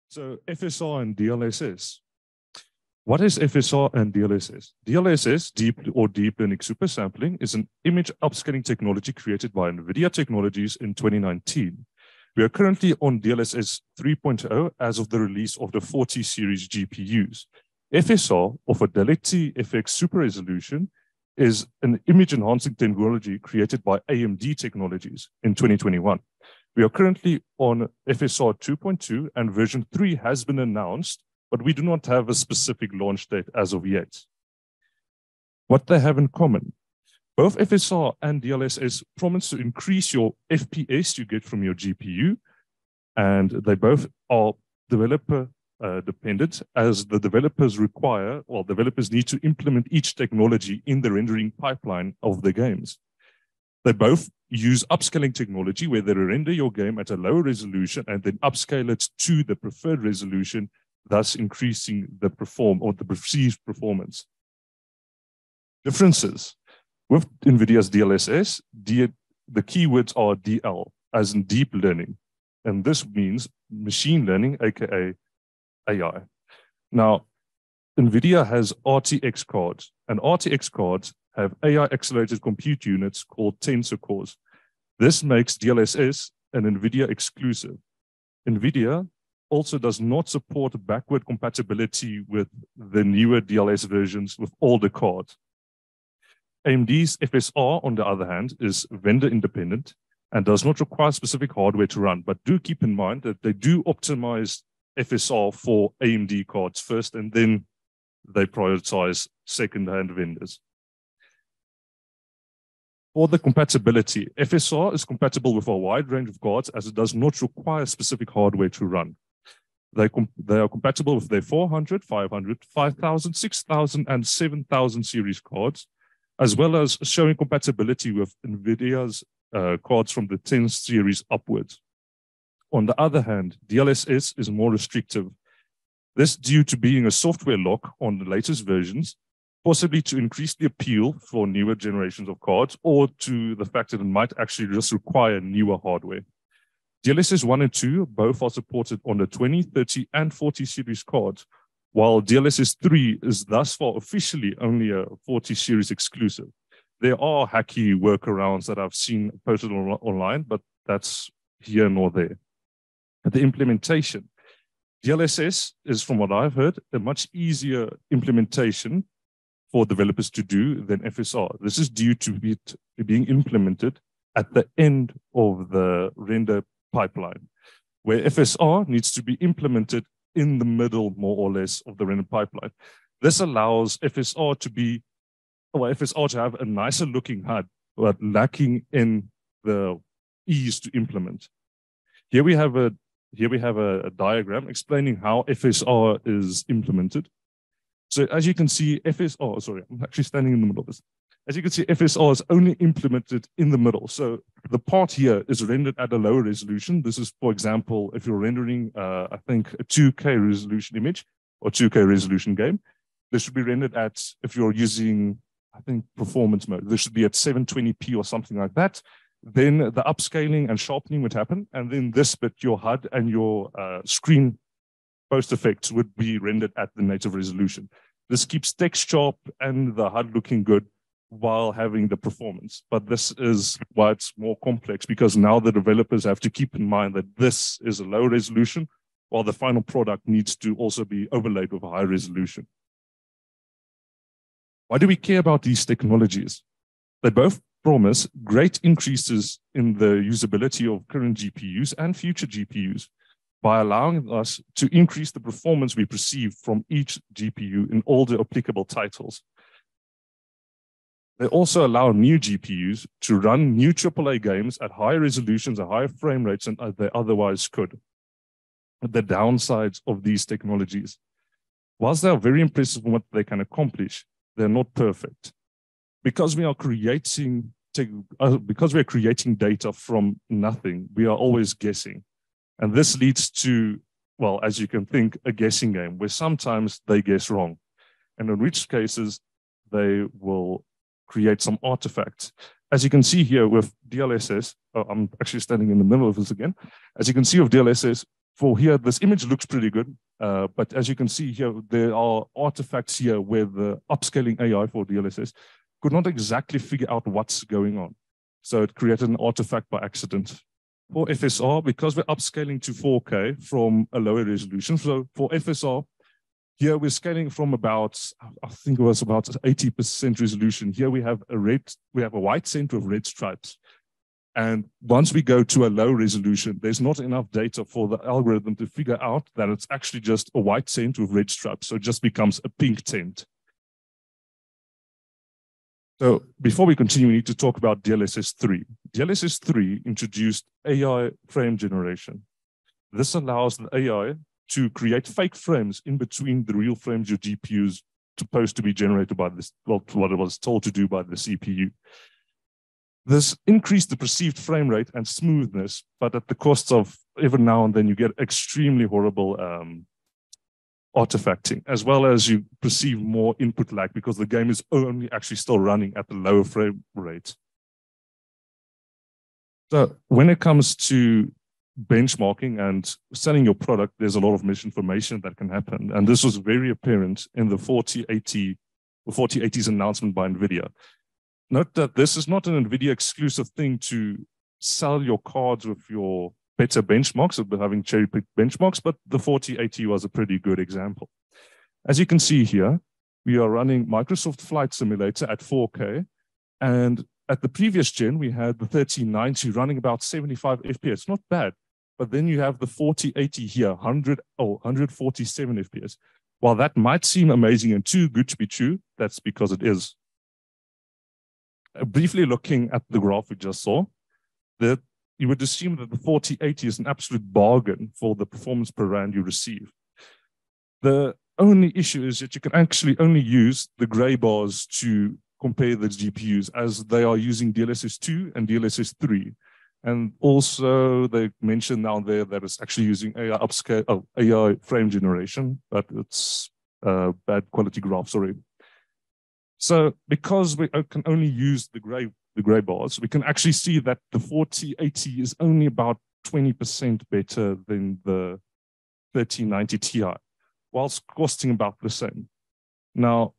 So FSR and DLSS. What is FSR and DLSS? DLSS, deep learning supersampling, is an image upscaling technology created by NVIDIA Technologies in 2019. We are currently on DLSS 3.0 as of the release of the 40 series GPUs. FSR, or Fidelity FX Super Resolution, is an image enhancing technology created by AMD Technologies in 2021. We are currently on FSR 2.2 and version 3 has been announced, but we do not have a specific launch date as of yet. What they have in common: both FSR and DLSS promise to increase your FPS you get from your GPU, and they both are developer dependent, as the developers developers need to implement each technology in the rendering pipeline of the games. They both use upscaling technology where they render your game at a low resolution and then upscale it to the preferred resolution, thus increasing the perceived performance. Differences. With NVIDIA's DLSS, the keywords are DL, as in deep learning. And this means machine learning, aka AI. Now, NVIDIA has RTX cards, and RTX cards have AI accelerated compute units called tensor cores. This makes DLSS an NVIDIA exclusive. NVIDIA also does not support backward compatibility with the newer DLSS versions with older cards. AMD's FSR, on the other hand, is vendor independent and does not require specific hardware to run, but do keep in mind that they do optimize FSR for AMD cards first, and then they prioritize second-hand vendors. For the compatibility, FSR is compatible with a wide range of cards as it does not require specific hardware to run. They are compatible with their 400, 500, 5000, 6000, and 7000 series cards, as well as showing compatibility with NVIDIA's cards from the 10 series upwards. On the other hand, DLSS is more restrictive. This due to being a software lock on the latest versions, possibly to increase the appeal for newer generations of cards, or to the fact that it might actually just require newer hardware. DLSS 1 and 2 both are supported on the 20, 30, and 40 series cards, while DLSS 3 is thus far officially only a 40 series exclusive. There are hacky workarounds that I've seen posted online, but that's here nor there. The implementation. DLSS is, from what I've heard, a much easier implementation for developers to do than FSR. This is due to it being implemented at the end of the render pipeline, where FSR needs to be implemented in the middle, more or less, of the render pipeline. This allows FSR to have a nicer looking HUD, but lacking in the ease to implement. Here we have a diagram explaining how FSR is implemented. So as you can see, I'm actually standing in the middle of this. As you can see, FSR is only implemented in the middle. So the part here is rendered at a lower resolution. This is, for example, if you're rendering, I think, a 2K resolution image or 2K resolution game, this should be rendered at, if you're using, I think, performance mode, this should be at 720p or something like that. Then the upscaling and sharpening would happen. And then this bit, your HUD and your screen post effects would be rendered at the native resolution. This keeps text sharp and the HUD looking good while having the performance. But this is why it's more complex, because now the developers have to keep in mind that this is a low resolution, while the final product needs to also be overlaid with a high resolution. Why do we care about these technologies? They both promise great increases in the usability of current GPUs and future GPUs by allowing us to increase the performance we perceive from each GPU in all the applicable titles. They also allow new GPUs to run new AAA games at higher resolutions and higher frame rates than they otherwise could. The downsides of these technologies: whilst they are very impressive in what they can accomplish, they're not perfect. Because we are creating data from nothing, we are always guessing. And this leads to, well, as you can think, a guessing game where sometimes they guess wrong. And in which cases they will create some artifacts. As you can see here with DLSS, I'm actually standing in the middle of this again. As you can see with DLSS, for here, this image looks pretty good. But as you can see here, there are artifacts here where the upscaling AI for DLSS could not exactly figure out what's going on. So it created an artifact by accident. For FSR, because we're upscaling to 4K from a lower resolution, so for FSR, here we're scaling from about, I think it was about 80% resolution. Here we have a white center of red stripes. And once we go to a low resolution, there's not enough data for the algorithm to figure out that it's actually just a white center with red stripes. So it just becomes a pink tint. So before we continue, we need to talk about DLSS 3. DLSS 3 introduced AI frame generation. This allows the AI to create fake frames in between the real frames your GPU is supposed to be generated by this, well, what it was told to do by the CPU. This increased the perceived frame rate and smoothness, but at the cost of every now and then you get extremely horrible artifacting, as well as you perceive more input lag because the game is only actually still running at the lower frame rate. So when it comes to benchmarking and selling your product, there's a lot of misinformation that can happen. And this was very apparent in the 4080's announcement by NVIDIA. Note that this is not an NVIDIA exclusive thing to sell your cards with your better benchmarks, of having cherry-picked benchmarks, but the 4080 was a pretty good example. As you can see here, we are running Microsoft Flight Simulator at 4K, and at the previous gen, we had the 3090 running about 75 FPS, not bad. But then you have the 4080 here, 147 FPS. While that might seem amazing and too good to be true, that's because it is. Briefly looking at the graph we just saw, that you would assume that the 4080 is an absolute bargain for the performance per rand you receive. The only issue is that you can actually only use the gray bars to compare the GPUs, as they are using DLSS 2 and DLSS 3. And also they mentioned down there that it's actually using AI upscale, AI frame generation, but it's bad quality graph, sorry. So because we can only use the gray bars, we can actually see that the 4080 is only about 20% better than the 3090 Ti, whilst costing about the same. Now,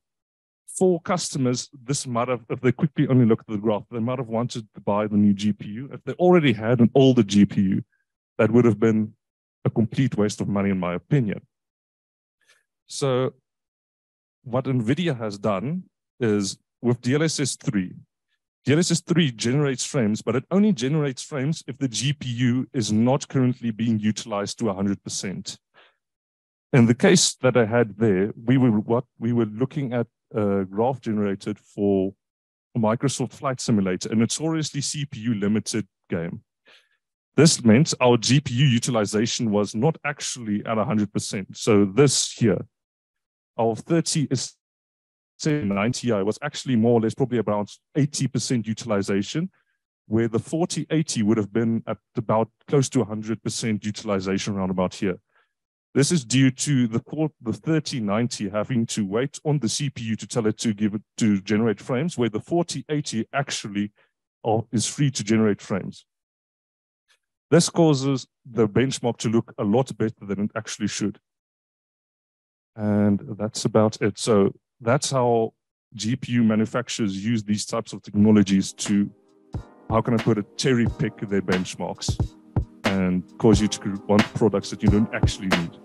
for customers, this might have, if they quickly only look at the graph, they might have wanted to buy the new GPU. If they already had an older GPU, that would have been a complete waste of money, in my opinion. So what NVIDIA has done is with DLSS 3, DLSS 3 generates frames, but it only generates frames if the GPU is not currently being utilized to 100%. In the case that I had there, we were looking at a graph generated for a Microsoft Flight Simulator, a notoriously CPU limited game. This meant our GPU utilization was not actually at 100%. So this here, our 3090 Ti was actually more or less probably about 80% utilization, where the 4080 would have been at about close to 100% utilization around about here. This is due to the 3090 having to wait on the CPU to tell it to generate frames, where the 4080 actually is free to generate frames. This causes the benchmark to look a lot better than it actually should. And that's about it. So that's how GPU manufacturers use these types of technologies to, how can I put it, cherry pick their benchmarks and cause you to want products that you don't actually need.